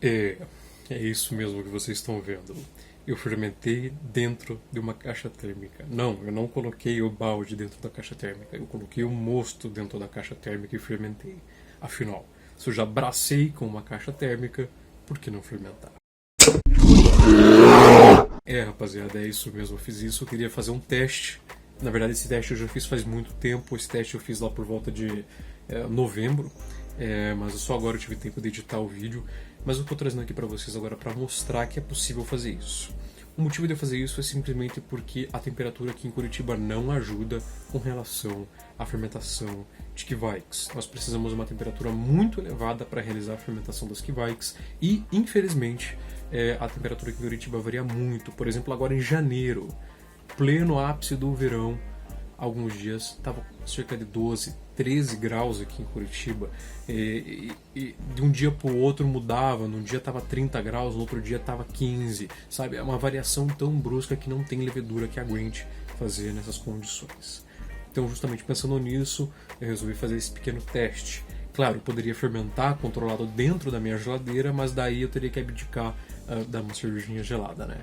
É, é isso mesmo que vocês estão vendo. Eu fermentei dentro de uma caixa térmica. Não, eu não coloquei o balde dentro da caixa térmica. Eu coloquei o mosto dentro da caixa térmica e fermentei. Afinal, se eu já bracei com uma caixa térmica, por que não fermentar? É, rapaziada, é isso mesmo. Eu fiz isso, eu queria fazer um teste. Na verdade, esse teste eu já fiz faz muito tempo. Esse teste eu fiz lá por volta de novembro. Mas só agora eu tive tempo de editar o vídeo. Mas eu estou trazendo aqui para vocês agora para mostrar que é possível fazer isso. O motivo de eu fazer isso é simplesmente porque a temperatura aqui em Curitiba não ajuda com relação à fermentação de Kveik's. Nós precisamos de uma temperatura muito elevada para realizar a fermentação das Kveik's e, infelizmente, a temperatura aqui em Curitiba varia muito. Por exemplo, agora em janeiro, pleno ápice do verão, alguns dias estava cerca de 12, 13 graus aqui em Curitiba, e de um dia para o outro mudava, num dia estava 30 graus, no outro dia estava 15, sabe? É uma variação tão brusca que não tem levedura que aguente fazer nessas condições. Então, justamente pensando nisso, eu resolvi fazer esse pequeno teste. Claro, eu poderia fermentar controlado dentro da minha geladeira, mas daí eu teria que abdicar da uma cervejinha gelada, né?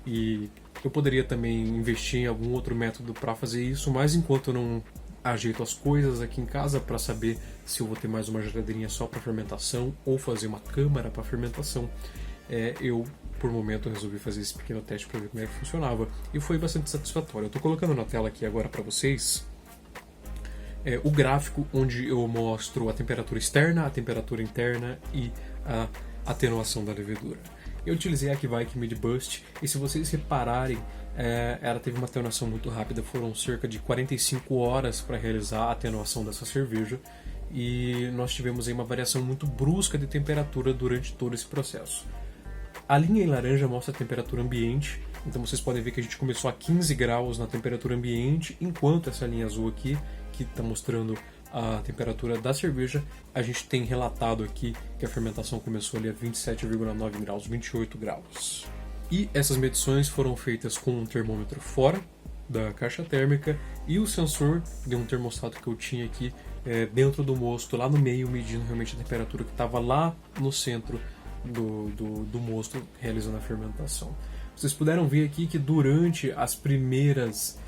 E eu poderia também investir em algum outro método para fazer isso, mas enquanto eu não ajeito as coisas aqui em casa para saber se eu vou ter mais uma geladeirinha só para fermentação ou fazer uma câmara para fermentação, eu, por momento, resolvi fazer esse pequeno teste para ver como é que funcionava e foi bastante satisfatório. Eu estou colocando na tela aqui agora para vocês o gráfico onde eu mostro a temperatura externa, a temperatura interna e a atenuação da levedura. Eu utilizei a Kveik Mid Bust e se vocês repararem, ela teve uma atenuação muito rápida, foram cerca de 45 horas para realizar a atenuação dessa cerveja e nós tivemos aí uma variação muito brusca de temperatura durante todo esse processo. A linha em laranja mostra a temperatura ambiente, então vocês podem ver que a gente começou a 15 graus na temperatura ambiente, enquanto essa linha azul aqui, que está mostrando a temperatura da cerveja, a gente tem relatado aqui que a fermentação começou ali a 27,9 graus, 28 graus. E essas medições foram feitas com um termômetro fora da caixa térmica e o sensor de um termostato que eu tinha aqui dentro do mosto, lá no meio, medindo realmente a temperatura que estava lá no centro do mosto, realizando a fermentação. Vocês puderam ver aqui que durante as primeiras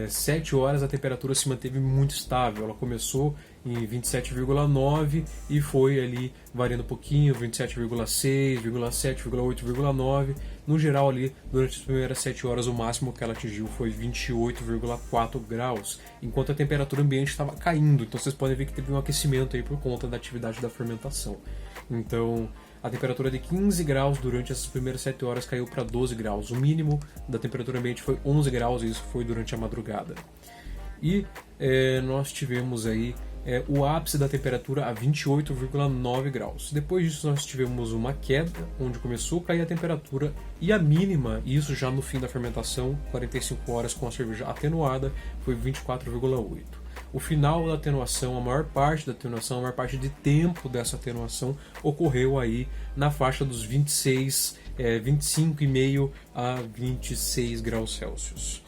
7 horas a temperatura se manteve muito estável. Ela começou em 27,9 e foi ali variando um pouquinho, 27,6, 27,8, 9. No geral ali, durante as primeiras 7 horas o máximo que ela atingiu foi 28,4 graus, enquanto a temperatura ambiente estava caindo. Então vocês podem ver que teve um aquecimento aí por conta da atividade da fermentação. Então a temperatura de 15 graus durante essas primeiras 7 horas caiu para 12 graus. O mínimo da temperatura ambiente foi 11 graus e isso foi durante a madrugada. E nós tivemos aí o ápice da temperatura a 28,9 graus. Depois disso nós tivemos uma queda, onde começou a cair a temperatura, e a mínima, isso já no fim da fermentação, 45 horas com a cerveja atenuada, foi 24,8. O final da atenuação, a maior parte da atenuação, a maior parte de tempo dessa atenuação ocorreu aí na faixa dos 26, 25,5 a 26 graus Celsius.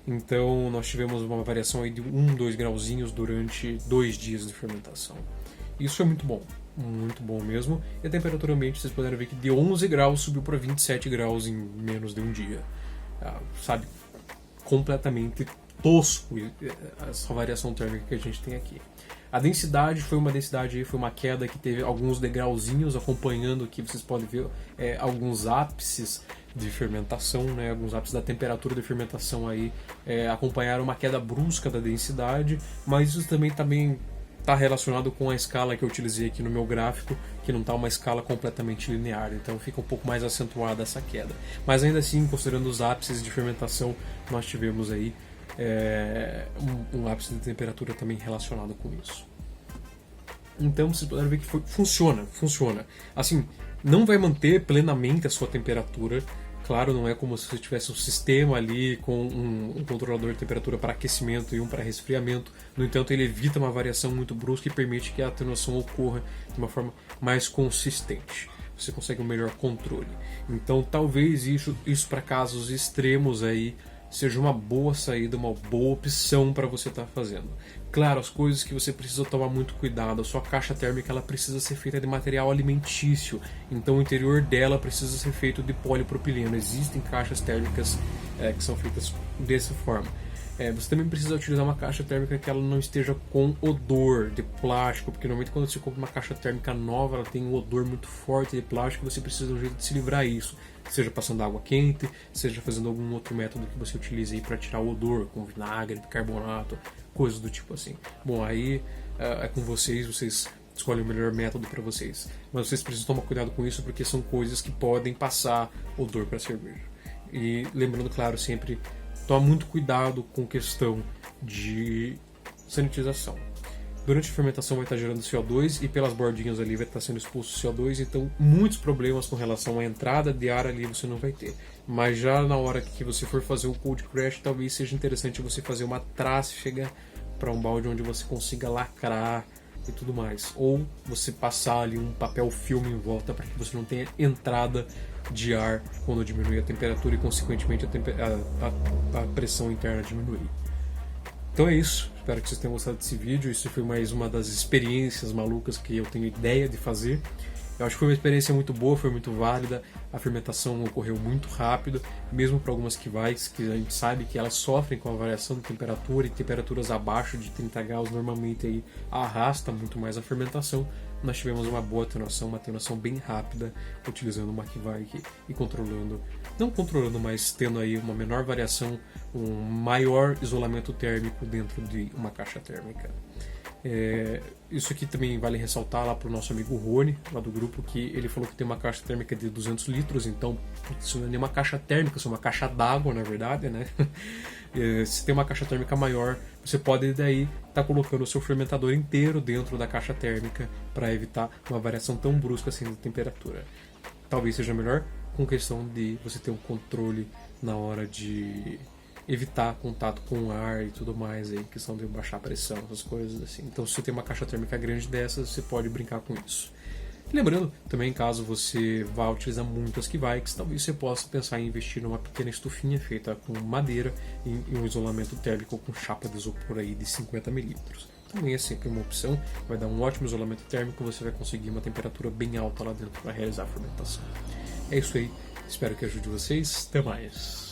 Então nós tivemos uma variação aí de 1, 2 grauzinhos durante 2 dias de fermentação. Isso é muito bom mesmo. E a temperatura ambiente, vocês puderam ver que de 11 graus subiu para 27 graus em menos de um dia. Sabe, completamente tosco essa variação térmica que a gente tem aqui. A densidade foi uma queda que teve alguns degrauzinhos acompanhando aqui, vocês podem ver alguns ápices de fermentação, né, alguns ápices da temperatura de fermentação aí acompanharam uma queda brusca da densidade, mas isso também está relacionado com a escala que eu utilizei aqui no meu gráfico, que não está uma escala completamente linear, então fica um pouco mais acentuada essa queda. Mas ainda assim, considerando os ápices de fermentação, nós tivemos aí um ápice de temperatura também relacionado com isso. Então vocês puderam ver que funciona. Assim, não vai manter plenamente a sua temperatura. Claro, não é como se você tivesse um sistema ali com um controlador de temperatura para aquecimento e um para resfriamento. No entanto, ele evita uma variação muito brusca e permite que a atenuação ocorra de uma forma mais consistente. Você consegue um melhor controle. Então, talvez isso para casos extremos aí seja uma boa saída, uma boa opção para você estar fazendo. Claro, as coisas que você precisa tomar muito cuidado, a sua caixa térmica ela precisa ser feita de material alimentício, então o interior dela precisa ser feito de polipropileno. Existem caixas térmicas que são feitas dessa forma. Você também precisa utilizar uma caixa térmica que ela não esteja com odor de plástico, porque normalmente quando você compra uma caixa térmica nova, ela tem um odor muito forte de plástico, você precisa de um jeito de se livrar disso, seja passando água quente, seja fazendo algum outro método que você utilize aí para tirar o odor, com vinagre, bicarbonato, coisas do tipo assim. Bom, aí é com vocês escolhem o melhor método para vocês, mas vocês precisam tomar cuidado com isso porque são coisas que podem passar odor para a cerveja. E lembrando, claro, sempre toma muito cuidado com questão de sanitização. Durante a fermentação vai estar gerando CO2 e pelas bordinhas ali vai estar sendo exposto CO2, então muitos problemas com relação à entrada de ar ali você não vai ter. Mas já na hora que você for fazer o cold crash, talvez seja interessante você fazer uma trásfega para um balde onde você consiga lacrar e tudo mais. Ou você passar ali um papel filme em volta para que você não tenha entrada de ar quando diminuir a temperatura e consequentemente a pressão interna diminuir. Então é isso, espero que vocês tenham gostado desse vídeo. Isso foi mais uma das experiências malucas que eu tenho ideia de fazer. Eu acho que foi uma experiência muito boa, foi muito válida. A fermentação ocorreu muito rápido, mesmo para algumas kivais, que a gente sabe que elas sofrem com a variação de temperatura e temperaturas abaixo de 30 graus normalmente aí arrasta muito mais a fermentação. Nós tivemos uma boa atenuação, uma atenuação bem rápida, utilizando uma kivai e controlando, não controlando, mas tendo aí uma menor variação, um maior isolamento térmico dentro de uma caixa térmica. Isso aqui também vale ressaltar lá para o nosso amigo Rony, lá do grupo, que ele falou que tem uma caixa térmica de 200 litros, então isso não é nem uma caixa térmica, isso é uma caixa d'água, na verdade, né? Se tem uma caixa térmica maior, você pode daí estar colocando o seu fermentador inteiro dentro da caixa térmica para evitar uma variação tão brusca assim de temperatura. Talvez seja melhor com questão de você ter um controle na hora de evitar contato com o ar e tudo mais, aí, questão de baixar a pressão, essas coisas assim. Então, se você tem uma caixa térmica grande dessas, você pode brincar com isso. E lembrando, também caso você vá utilizar muitas kivais, talvez você possa pensar em investir numa pequena estufinha feita com madeira e um isolamento térmico com chapa de isopor aí de 50 ml. Também é sempre uma opção, vai dar um ótimo isolamento térmico, você vai conseguir uma temperatura bem alta lá dentro para realizar a fermentação. É isso aí, espero que ajude vocês, até mais!